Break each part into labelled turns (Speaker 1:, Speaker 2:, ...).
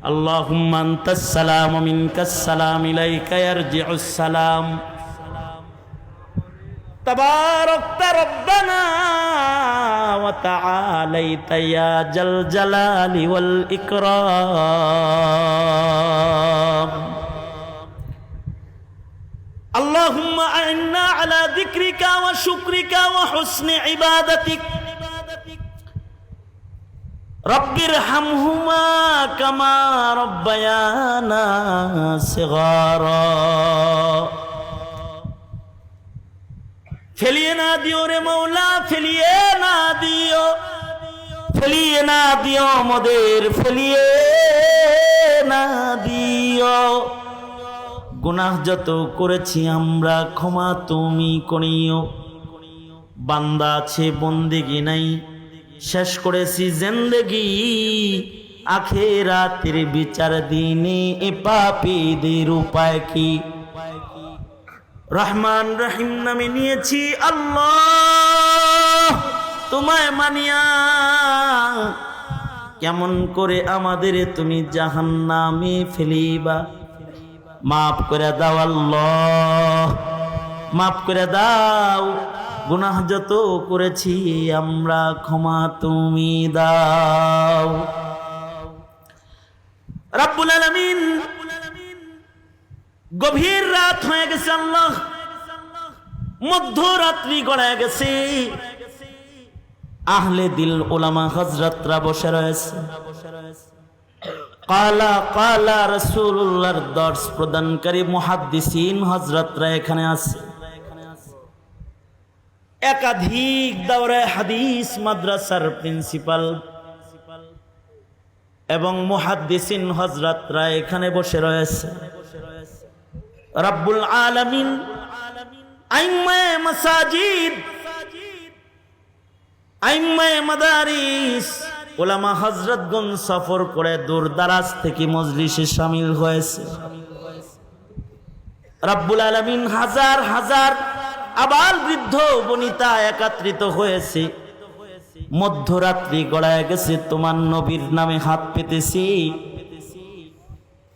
Speaker 1: আল্লাহুম্মা আনতাস সালাম ওয়া মিনকাস সালাম ইলাইকা ইয়ারজিউস সালাম তাবারাকতা রব্বানা ওয়া তাআলাইতা ইয়া জাল জালালি ওয়াল ইকরাম। اللهم أعنا على ذكرك وشكرك وحسن عبادتك رب ارحمهما كما ربيانا صغارا। ফেলিয়ে না দিও রে মৌলা, ফেলিয়ে না দিও, ফেলিয়ে না দিও মোদের, ফেলিয়ে না দিও। গুনাহ যত করেছি আমরা ক্ষমা তুমি করিও। বান্দা আছে বন্দেগি নাই, শেষ করেছি জিন্দেগি, আখিরাতের বিচার দিনে এ পাপীদের উপায় কি? রহমান রহিম নামে নিয়েছি আল্লাহ তোমায় মানিয়া, কেমন করে আমাদের তুমি জাহান্নামে ফেলিবা? মাফ করে দাও আল্লাহ, মাফ করে দাও। গুনাহ যত করেছি আমরা ক্ষমা তুমি দাও। রব্বুল আলামিন, গভীর রাত হয়ে গেছে আল্লাহ, মধ্যরাত্রি গড়ায় গেছে। আহলে দিল ওলামা হযরতরা বসে রয়েছে। কালা কালা রাসূলুল্লাহর দর্শ প্রদানকারী মুহাদ্দিসিন হযরতরা এখানে আছে। একাধিক দাওরায়ে হাদিস মাদ্রাসার প্রিন্সিপাল এবং মুহাদ্দিসিন হযরতরা এখানে বসে রয়েছে। রব্বুল আলামিন আইম্মায়ে মাসাজিদ, আইম্মায়ে মাদারিস, ওলামা হযরতগণ সফর করে দূর দারাজ থেকে মজলিসে শামিল হয়েছে। রব্বুল আলামিন হাজার হাজার আবাল বৃদ্ধ বনিতা একত্রিত হয়েছে। মধ্যরাত্রি গড়ায় গেছে, তোমার নবীর নামে হাত পেতেছি,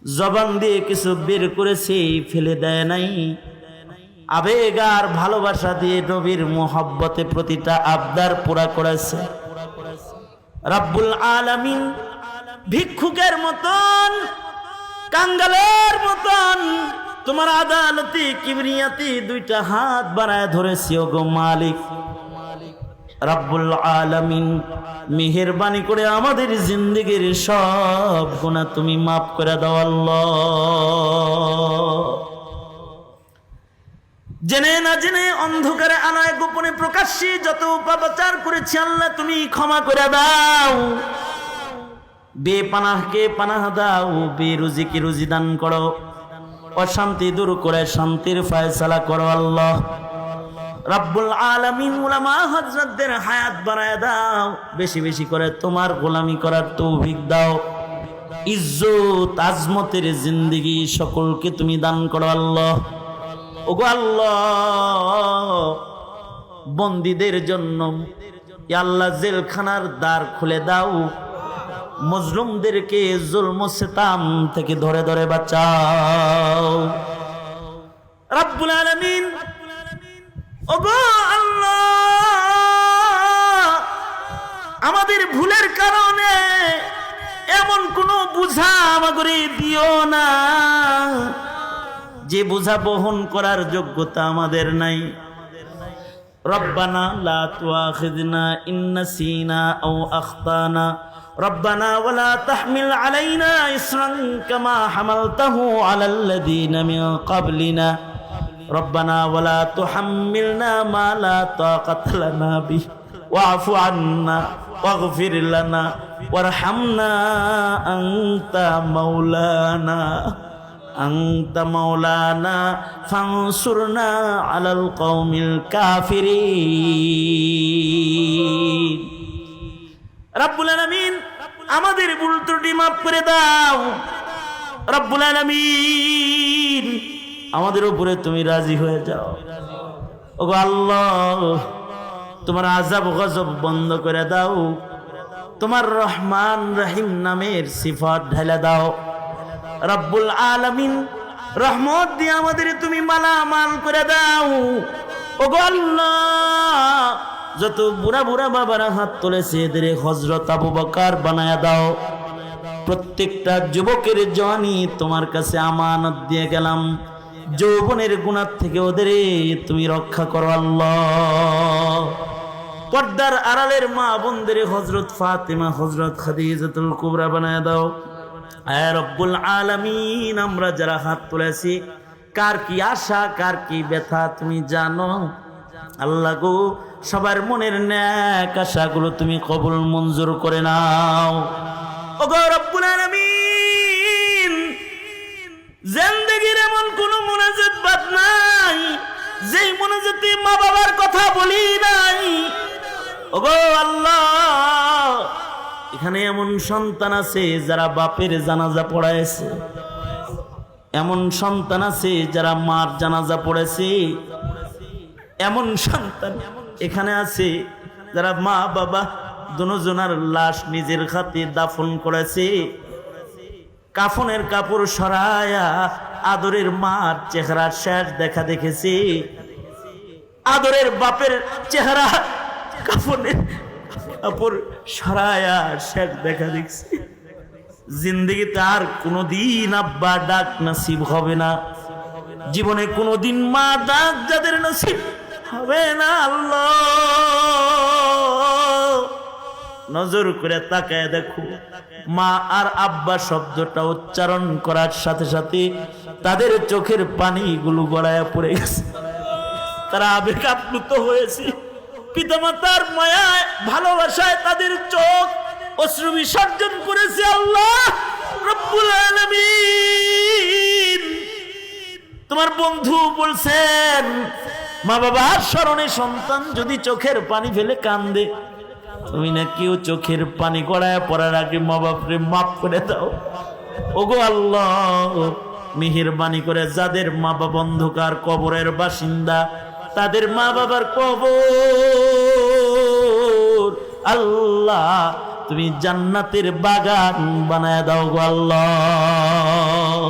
Speaker 1: জবান দিয়ে কিছু বের করেছি, ফেলে দেয় নাই। আবেগ আর ভালোবাসা দিয়ে নবীর মোহাব্বতে প্রতিটা আবদার পুরা করেছে। রব্বুল আলামিন ভিক্ষুকের মতন, কাঙ্গালের মতন তোমার আদালতে কিবরিয়াতে দুইটা হাত বাড়ায় ধরেছি। ওগো মালিক রব্বুল আলামিন, মেহেরবানি করে আমাদের জিন্দেগির সব গুনাহ তুমি মাফ করে দাও আল্লাহ। জেনে না জেনে, অন্ধকারে আনায় গোপনে প্রকাশ্যে যত পাপাচার করেছি আল্লাহ তুমি ক্ষমা করে দাও। বেপানাহকে পানাহ দাও, বেরুজিকে রুজি দান করো, অশান্তি দূর করে শান্তির ফয়সালা করো আল্লাহ। রব্বুল আলামিন উলামা হযরতদের হায়াত বাড়ায় দাও, বেশি বেশি করে তোমার গোলামি করার তৌফিক দাও। ইজ্জত আজমতের জিন্দেগি সকলকে তুমি দান করো আল্লাহ। ওগো আল্লাহ, বন্দীদের জন্য ইয়া আল্লাহ জেলখানার দ্বার খুলে দাও, মজলুমদেরকে জুলম ও সিতাম থেকে ধরে ধরে বাঁচাও। রব্বুল আলামিন, ওগো আল্লাহ, আমাদের ভুলের কারণে এমন কোন বোঝা আমাকে দিও না যে বোঝা বহন করার যোগ্যতা আমাদের নাই। রব্বানা লা তুআখিযনা ইন নাসিনা আও আখতানা, রব্বানা ওয়ালা তাহমিল আলাইনা ইসরান কামা হামালতাহু আলাল লাযিনা মিন ক্বাবলিনা, রব্বানা ওয়ালা তুহাম্মিলনা মা লা তাকাতা লানা বিহি ওয়া'ফু আন্না ওয়াগফির লানা ওয়ারহামনা আনতা মাওলানা, আনতা মাওলানা ফানসুরনা আলাল কওমিল কাফিরিন। রব্বুল আলামিন, আমাদের ভুল ত্রুটি মাফ করে দাও। রব্বুল আলামিন, আমাদের উপরে তুমি রাজি হয়ে যাও। ওগো আল্লাহ, তোমার আযাব গজব বন্ধ করে দাও। তোমার রহমান রহিম নামের সিফাত ঢেলে দাও। রব্বুল আলামিন রহমত দিয়ে আমাদের তুমি মালামাল করে দাও। ওগো আল্লাহ, যত বুড়া বুড়া বাবারা হাত তুলেছে এদের হযরত আবু বকর বানায়া দাও। প্রত্যেকটা যুবকের জওয়ানি তোমার কাছে আমানত দিয়ে গেলাম, যৌবনের গুনাহ থেকে ওদের তুমি রক্ষা করো আল্লাহ। পর্দার আড়ালের মা বোনদের হযরত ফাতেমা হযরত খাদিজাতুল কুবরা বানায়া দাও। আয় রব্বুল আলামিন, আমরা যারা হাত তুলেছি কার কি আশা কার কি ব্যথা তুমি জানো আল্লাহ গো। সবার মনের নেক আশাগুলো তুমি কবুল মঞ্জুর করে নাও। ওগো রব্বুল আলামিন, জিন্দেগির এমন কোন মুনাজাত বাদ নাই যেই মুনাজাতে মা বাবার কথা বলি নাই। ওগো আল্লাহ, এখানে এমন সন্তান আছে যারা বাপের জানাজা পড়াইছে, এমন সন্তান আছে যারা মার জানাজা পড়েছে, এমন সন্তান এখানে আছে যারা মা বাবা দুজনার লাশ নিজের হাতে দাফন করেছে। কাফনের কাপড় সরায়া আদরের মার চেহারা শেষ দেখা দেখেছে, আদরের বাপের চেহারা কাফনের কাপড় সরায়া শেষ দেখা দেখছে। জিন্দেগিতে আর কোনোদিন আব্বা ডাক নসিব হবে না, জীবনে কোনোদিন মা ডাক যাদের নসিব হবে না। আল্লাহ নজর করে তাকায় দেখো, মা আর আব্বা শব্দটা উচ্চারণ করার সাথে সাথে তাদের চোখের পানিগুলো গড়ায়া পড়ে গেছে, তারা আবেগ আপ্লুত হয়েছে। পিতামাতার মায়ায় ভালোবাসায় তাদের চোখ অশ্রু বিসর্জন করেছে। আল্লাহ রব্বুল আলামিন, তোমার বন্ধু বলছেন মা বাবার স্মরণে সন্তান যদি চোখের পানি ফেলে কান্দে, তুমি না কেউ চোখের পানি গড়ায় পড়ার আগে মা বাপরে মাফ করে দাও। ওগো আল্লাহ, মেহেরবানি করে যাদের মা বাবা অন্ধকার কবরের বাসিন্দা তাদের মা বাবার কবর আল্লাহ তুমি জান্নাতের বাগান বানায় দাও গো আল্লাহ।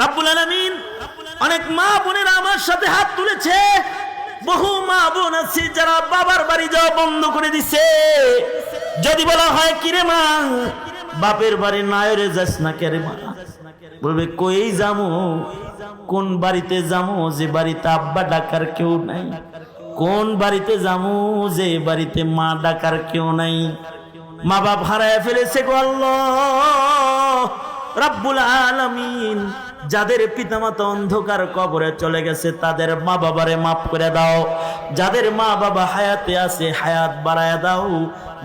Speaker 1: রাব্বুল আলামিন, অনেক মা বোনেরা আমার সাথে হাত তুলেছে। বহু মা বোন আছে যারা বাবার বাড়ি যাওয়া বন্ধ করে দিছে। যদি বলা হয় কিরে মা বাপের বাড়ি নায়রে যাস না কেরে মা, বলবে কই যামু, কোন বাড়িতে যামু যে বাড়িতে আব্বা ডাকার কেউ নাই, কোন বাড়িতে যামু যে বাড়িতে মা ডাকার কেউ নাই। মা বাপ হারায় ফেলেছে গো আল্লাহ রাব্বুল আলামিন। যাদের পিতামাতা অন্ধকার কবরে চলে গেছে তাদের মা বাবারে মাফ করে দাও। যাদের মা বাবা হায়াতে আছে হায়াত বাড়ায় দাও,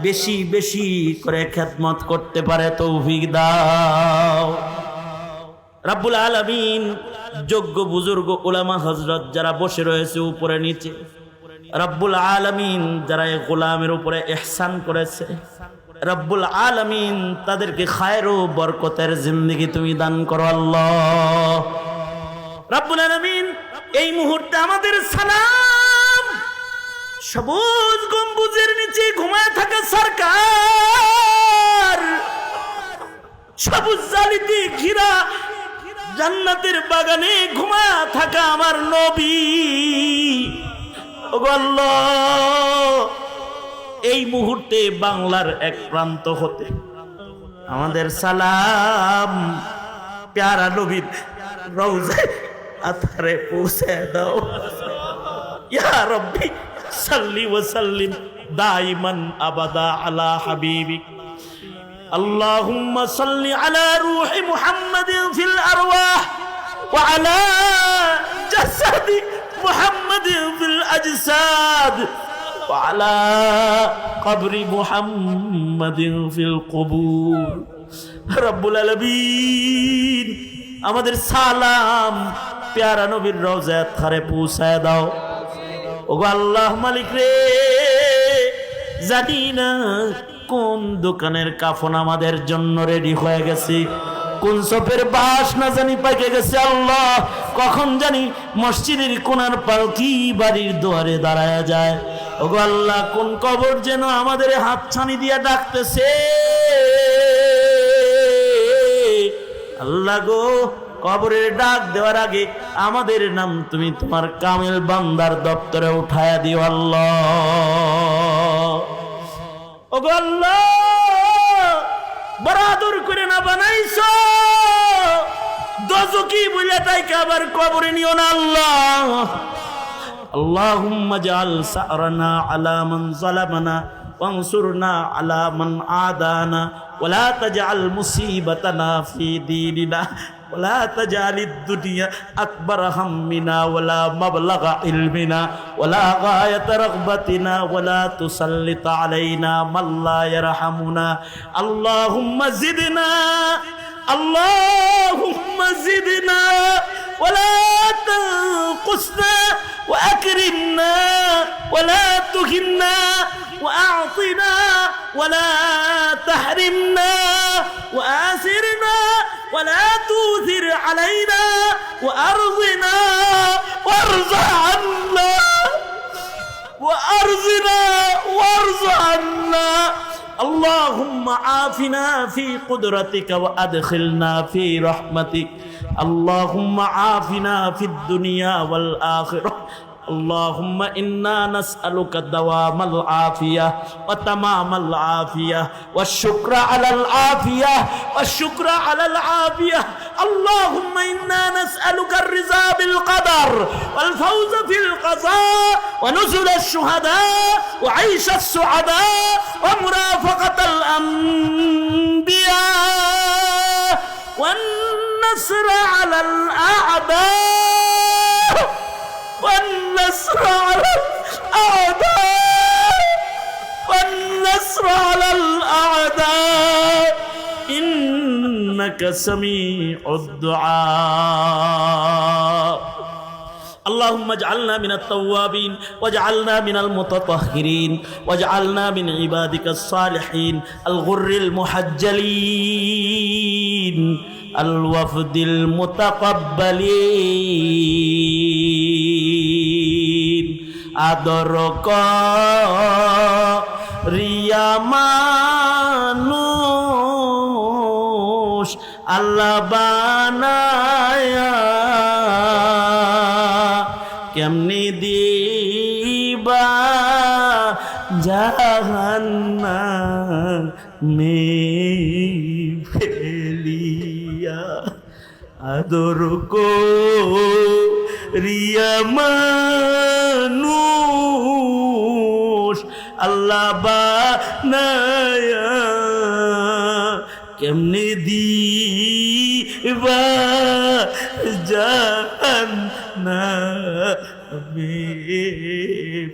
Speaker 1: বেশি বেশি করে খেদমত করতে পারে তৌফিক দাও রাব্বুল আলামিন। যোগ্য বুজুর্গ উলামা হযরত যারা বসে রয়েছে উপরে নিচে, রাব্বুল আলামিন যারা এই গোলামের উপরে ইহসান করেছে, রাব্বুল আলামিন তাদেরকে খায়ের ও বরকতের জিন্দেগি তুমি দান করো আল্লাহ রাব্বুল আলামিন। এই মুহূর্তে আমাদের সালাম সবুজ গম্বুজের নিচে ঘুমায় থাকা সরকার, সবুজ জালিতে ঘিরা জান্নাতের বাগানে ঘুমায় থাকা আমার নবী। ওগো আল্লাহ, এই মুহূর্তে বাংলার এক প্রান্ত হতে আমাদের সালাম প্যারা নবীর রওজায় আথারে পৌঁছে দাও ইয়া রব্বি সাল্লি ওয়া সাল্লিম দাইমান আবাদা আলা হাবিবিক। আল্লাহুম্মা সাল্লি আলা রূহি মুহাম্মাদিন ফিল আরওয়াহ ওয়া আলা জাসাদি মুহাম্মাদিন ফিল আজসাদ وعلى قبر محمد في القبور রব্বুল আলামিন। আমাদের সালাম প্যারা নবীর রওজায় আথারে পৌঁছায় দাও। ওগো আল্লাহ মালিক রে, জানি না কোন দোকানের কাফন আমাদের জন্য রেডি হয়ে গেছে, কোন সফের বাস না জানি পাইকে গেছে আল্লাহ, কখন জানি মসজিদের কোনার পালকি বাড়ির দুয়ারে দাঁড়ায় যায়। ওগো আল্লাহ, কোন কবর যেন আমাদের হাতছানি দিয়ে ডাকতেছে। আল্লাহ গো, কবরের ডাক দেওয়ার আগে আমাদের নাম তুমি তোমার কামেল বান্দার দপ্তরে উঠায়া দিও আল্লাহ। ওগো আল্লাহ, বরাদর করে না বানাইছো, দোজকি বলে তাই আবার কবরে নিও না আল্লাহ। আল্লাহুম্মা জাআল সা'রানা আলা মান যালামানা ওয়ানসুরনা আলা মান আদানা ওয়ালা তাজআল মুসিবাতানা ফি দীনিনা ওয়ালা তাজআলিদ দুনিয়া আকবার হাম্মিনা ওয়ালা মাবলাগা ইলমিনা ওয়ালা গায়াতা রাগবাতিনা ওয়ালা তুসাল্লিত আলাইনা মান লা ইয়ারহামুনা। আল্লাহুম্মা জিদনা আল্লাহুম্মা জিদনা ওয়ালা তানকুসনা وأكرمنا ولا تهنا وأعطنا ولا تحرمنا وآثرنا ولا تؤثر علينا وأرضنا وارض عنا وأرضنا وارض عنا. اللهم عافنا في قدرتك وأدخلنا في رحمتك. اللهم عافنا في الدنيا والآخرة. اللهم إنا نسألك دوام العافية وتمام العافية والشكر على العافية والشكر على العافية. اللهم إنا نسألك الرضا بالقدر والفوز في القضاء ونزل الشهداء وعيش السعداء ومرافقة الأنبياء والنصر على الأعداء والنصر على الأعداء والنصر على الأعداء إنك سميع الدعاء. اللهم اجعلنا من التوابين واجعلنا من المتطهرين واجعلنا من عبادك الصالحين الغر المحجلين الوفد المتقبلين. আদর করিয়া মানুষ আল্লাহ বানায়া কেমনি দিবা জাহান্নামে ফেলিয়া। আদর করিয়া মানুষ আল্লাহ বানায়া কেমনি দিবা জাহান্নামে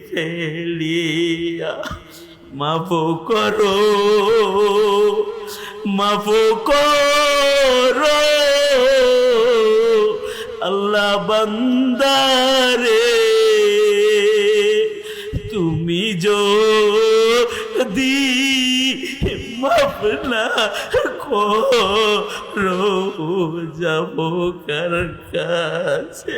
Speaker 1: ফেলিয়া। মাফ করো মাফ করো আল্লাহ বান্দারে, তুমি যদি মাফ না করো যাব কার কাছে।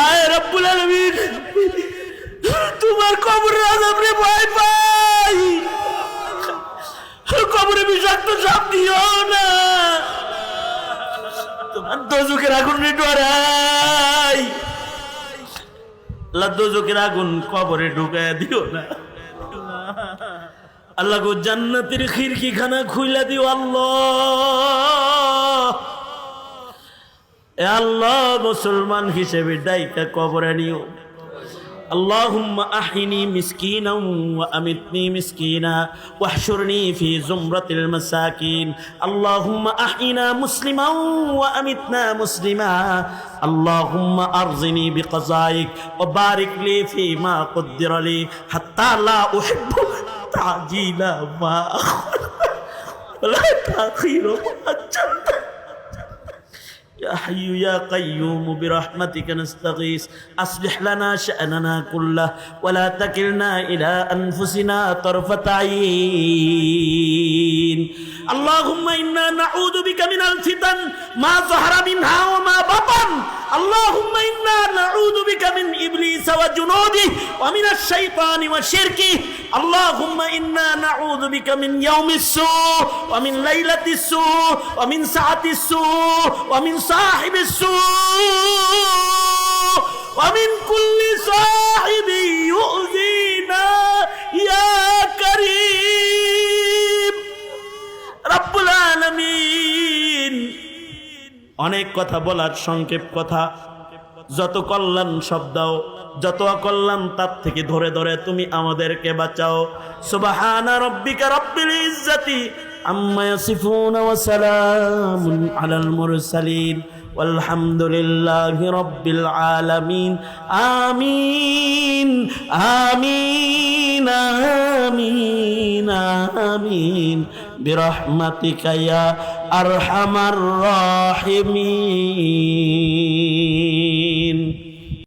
Speaker 1: আয় রব্বুল আলামিন, তোমার কবরের আযাব রে ভয় পাই, কবরে বিষাক্ত সাপ দিও না, তোমার দোজখের আগুন রে ডরাই। আল্লাহ দোজখের আগুন কবরে ঢুকায়া দিও না আল্লাহ গো। জান্নাতের খিড়কি খানা খুইলা দিও আল্লাহ। এ আল্লাহ, মুসলমান হিসেবে ডাইকা কবরে নিও। اللهم أحيني مسكينا وأمتني مسكينا واحشرني في زمرة المساكين. اللهم أحينا مسلما وأمتنا مسلما. اللهم أرزني بقضائك وبارك لي فيما قدر لي حتى لا أحب تعجيل ما أخر ولا تأخير ما أجلت. يا حي يا قيوم برحمتك نستغيث أصلح لنا شأننا كله ولا تكلنا إلى أنفسنا طرفة عين اللهم إنا نعوذ بك من الفتن ما ظهر منها وما بطن اللهم إنا نعوذ بك من إبليس وجنوده ومن الشيطان وشركه اللهم إنا نعوذ بك من يوم السوء ومن ليلة السوء ومن ساعة السوء ومن صاحب السوء ومن كل صاحب يؤذينا يا كريم رب العالمين অনেক কথা বলার সংক্ষেপ কথা যত কল্যাণ শব্দ যত অকল্যাণ তার থেকে ধরে ধরে তুমি আমাদেরকে বাঁচাও সুবহানা রাব্বিকা রাব্বিল ইজ্জাতি আম্মা ইয়াসিফুন ওয়া সালামুন আলাল মুরসালিন والحمد لله رب العالمين آمين آمين آمين آمين برحمتك يا أرحم الراحمين